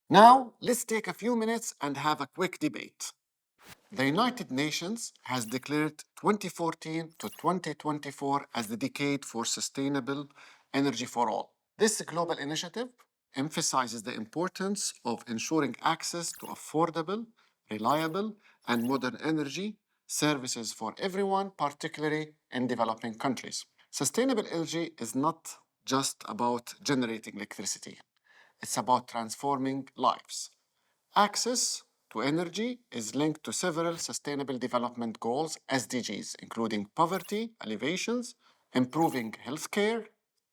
Now, let's take a few minutes and have a quick debate. The United Nations has declared 2014 to 2024 as the decade for sustainable energy for all. This global initiative emphasizes the importance of ensuring access to affordable, reliable, and modern energy services for everyone, particularly in developing countries. Sustainable energy is not just about generating electricity, it's about transforming lives. Access to energy is linked to several Sustainable Development Goals, SDGs, including poverty alleviations, improving healthcare,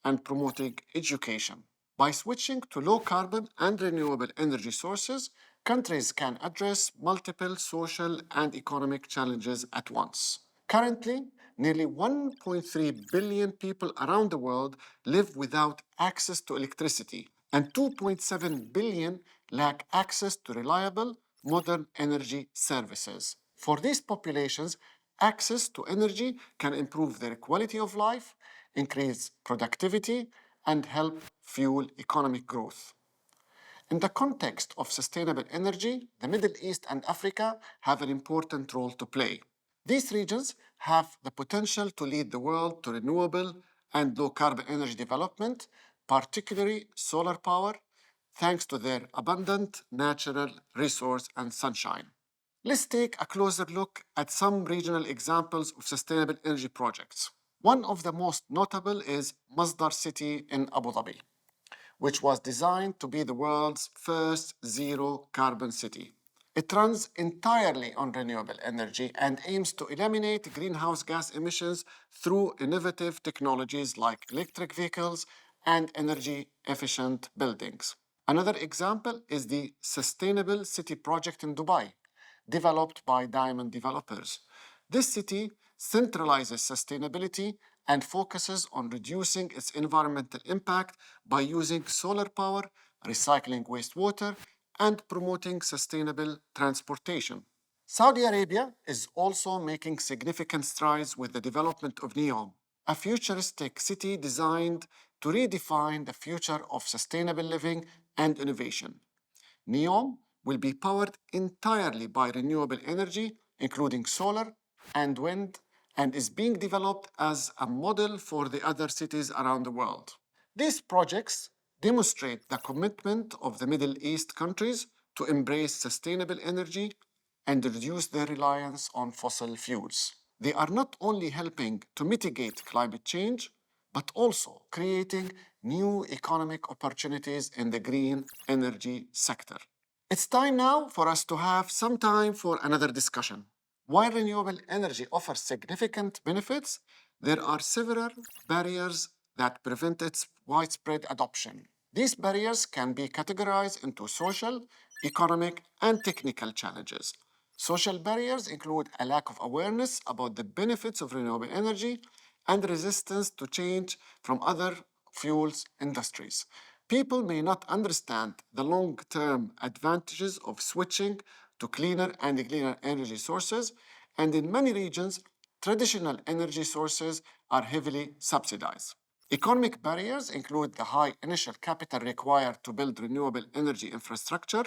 and promoting education. By switching to low carbon and renewable energy sources, countries can address multiple social and economic challenges at once. Currently, nearly 1.3 billion people around the world live without access to electricity, and 2.7 billion lack access to reliable, modern energy services. For these populations, access to energy can improve their quality of life, increase productivity, and help fuel economic growth. In the context of sustainable energy, the Middle East and Africa have an important role to play. These regions have the potential to lead the world to renewable and low carbon energy development, particularly solar power, thanks to their abundant natural resource and sunshine. Let's take a closer look at some regional examples of sustainable energy projects. One of the most notable is Masdar City in Abu Dhabi, which was designed to be the world's first zero carbon city. It runs entirely on renewable energy and aims to eliminate greenhouse gas emissions through innovative technologies like electric vehicles and energy efficient buildings. Another example is the Sustainable City project in Dubai, developed by Diamond Developers. This city centralizes sustainability and focuses on reducing its environmental impact by using solar power, recycling wastewater, and promoting sustainable transportation. Saudi Arabia is also making significant strides with the development of NEOM, a futuristic city designed to redefine the future of sustainable living and innovation. NEOM will be powered entirely by renewable energy, including solar and wind, and is being developed as a model for the other cities around the world. These projects demonstrate the commitment of the Middle East countries to embrace sustainable energy and reduce their reliance on fossil fuels. They are not only helping to mitigate climate change, but also creating new economic opportunities in the green energy sector. It's time now for us to have some time for another discussion. While renewable energy offers significant benefits, there are several barriers that prevent its widespread adoption. These barriers can be categorized into social, economic, and technical challenges. Social barriers include a lack of awareness about the benefits of renewable energy and resistance to change from other fuels industries. People may not understand the long-term advantages of switching to cleaner and cleaner energy sources, and in many regions, traditional energy sources are heavily subsidized. Economic barriers include the high initial capital required to build renewable energy infrastructure.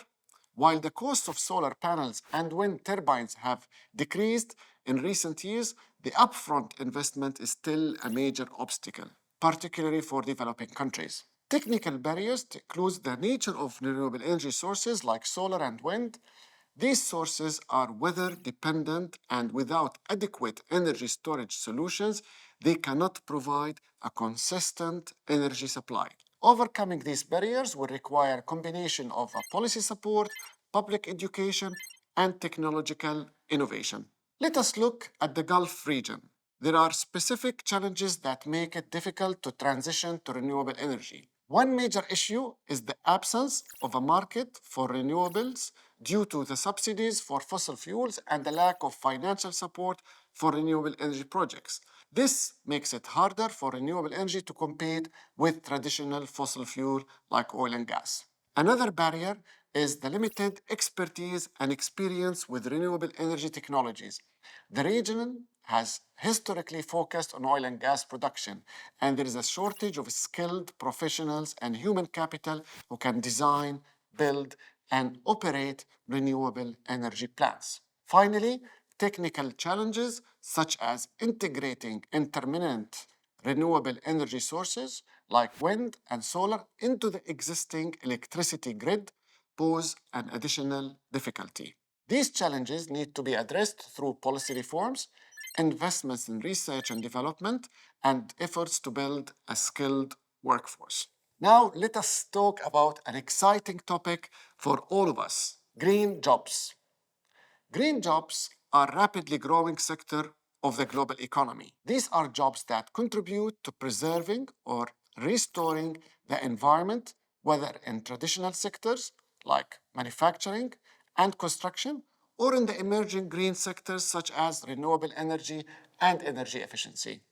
While the cost of solar panels and wind turbines have decreased in recent years, the upfront investment is still a major obstacle, particularly for developing countries. Technical barriers include the nature of renewable energy sources like solar and wind. These sources are weather dependent, and without adequate energy storage solutions, they cannot provide a consistent energy supply. Overcoming these barriers will require a combination of policy support, public education, and technological innovation. Let us look at the Gulf region. There are specific challenges that make it difficult to transition to renewable energy. One major issue is the absence of a market for renewables due to the subsidies for fossil fuels and the lack of financial support for renewable energy projects. This makes it harder for renewable energy to compete with traditional fossil fuel like oil and gas. Another barrier is the limited expertise and experience with renewable energy technologies. The region has historically focused on oil and gas production, and there is a shortage of skilled professionals and human capital who can design, build, and operate renewable energy plants. Finally, technical challenges such as integrating intermittent renewable energy sources like wind and solar into the existing electricity grid pose an additional difficulty. These challenges need to be addressed through policy reforms, investments in research and development, and efforts to build a skilled workforce. Now, let us talk about an exciting topic for all of us: green jobs. Green jobs are a rapidly growing sector of the global economy. These are jobs that contribute to preserving or restoring the environment, whether in traditional sectors like manufacturing and construction, or in the emerging green sectors such as renewable energy and energy efficiency.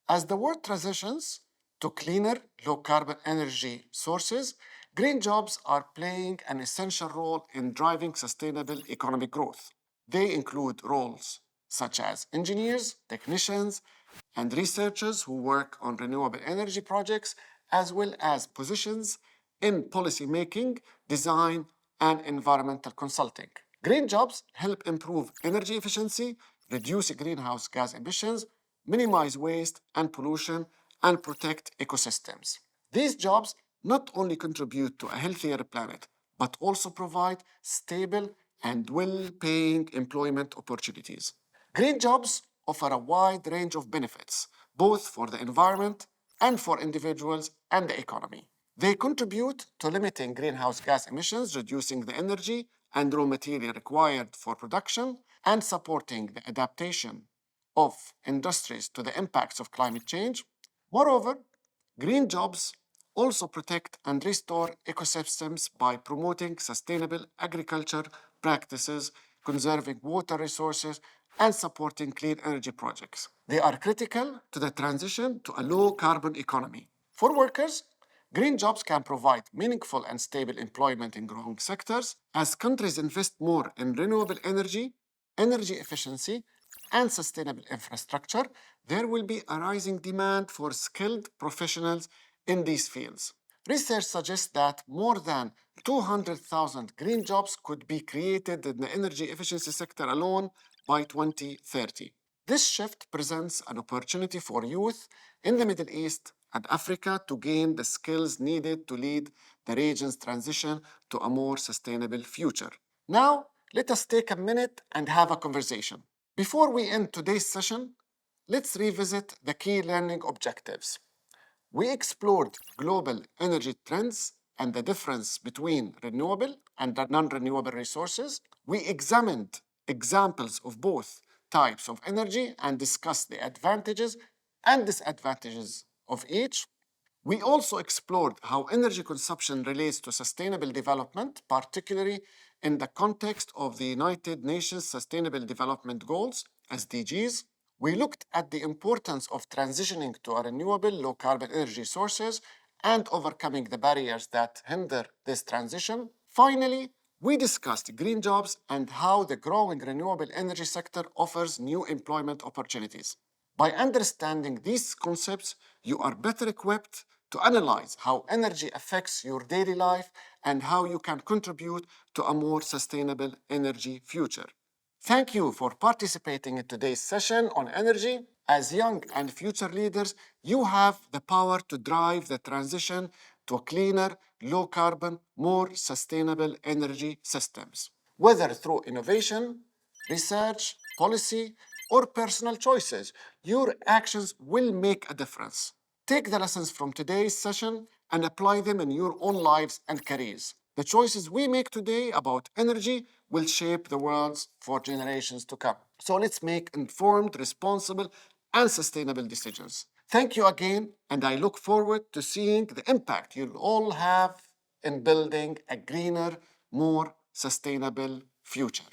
As the world transitions to cleaner, low carbon energy sources, green jobs are playing an essential role in driving sustainable economic growth. They include roles such as engineers, technicians, and researchers who work on renewable energy projects, as well as positions in policymaking, design, and environmental consulting. Green jobs help improve energy efficiency, reduce greenhouse gas emissions, minimize waste and pollution, and protect ecosystems. These jobs not only contribute to a healthier planet, but also provide stable and well paying employment opportunities. Green jobs offer a wide range of benefits, both for the environment and for individuals and the economy. They contribute to limiting greenhouse gas emissions, reducing the energy and raw material required for production, and supporting the adaptation of industries to the impacts of climate change. Moreover, green jobs also protect and restore ecosystems by promoting sustainable agriculture practices, conserving water resources, and supporting clean energy projects. They are critical to the transition to a low carbon economy. For workers, green jobs can provide meaningful and stable employment in growing sectors. As countries invest more in renewable energy, energy efficiency, and sustainable infrastructure, there will be a rising demand for skilled professionals in these fields. Research suggests that more than 200,000 green jobs could be created in the energy efficiency sector alone by 2030. This shift presents an opportunity for youth in the Middle East and Africa to gain the skills needed to lead the region's transition to a more sustainable future. Now, let us take a minute and have a conversation. Before we end today's session, let's revisit the key learning objectives. We explored global energy trends and the difference between renewable and non-renewable resources. We examined examples of both types of energy and discussed the advantages and disadvantages of each. We also explored how energy consumption relates to sustainable development, particularly in the context of the United Nations Sustainable Development Goals, SDGs. We looked at the importance of transitioning to a renewable, low carbon energy sources and overcoming the barriers that hinder this transition. Finally, we discussed green jobs and how the growing renewable energy sector offers new employment opportunities. By understanding these concepts, you are better equipped to analyze how energy affects your daily life and how you can contribute to a more sustainable energy future. Thank you for participating in today's session on energy. As young and future leaders, you have the power to drive the transition to a cleaner, low carbon, more sustainable energy systems. Whether through innovation, research, policy, or personal choices, your actions will make a difference. Take the lessons from today's session and apply them in your own lives and careers. The choices we make today about energy will shape the world for generations to come. So let's make informed, responsible, and sustainable decisions. Thank you again, and I look forward to seeing the impact you'll all have in building a greener, more sustainable future.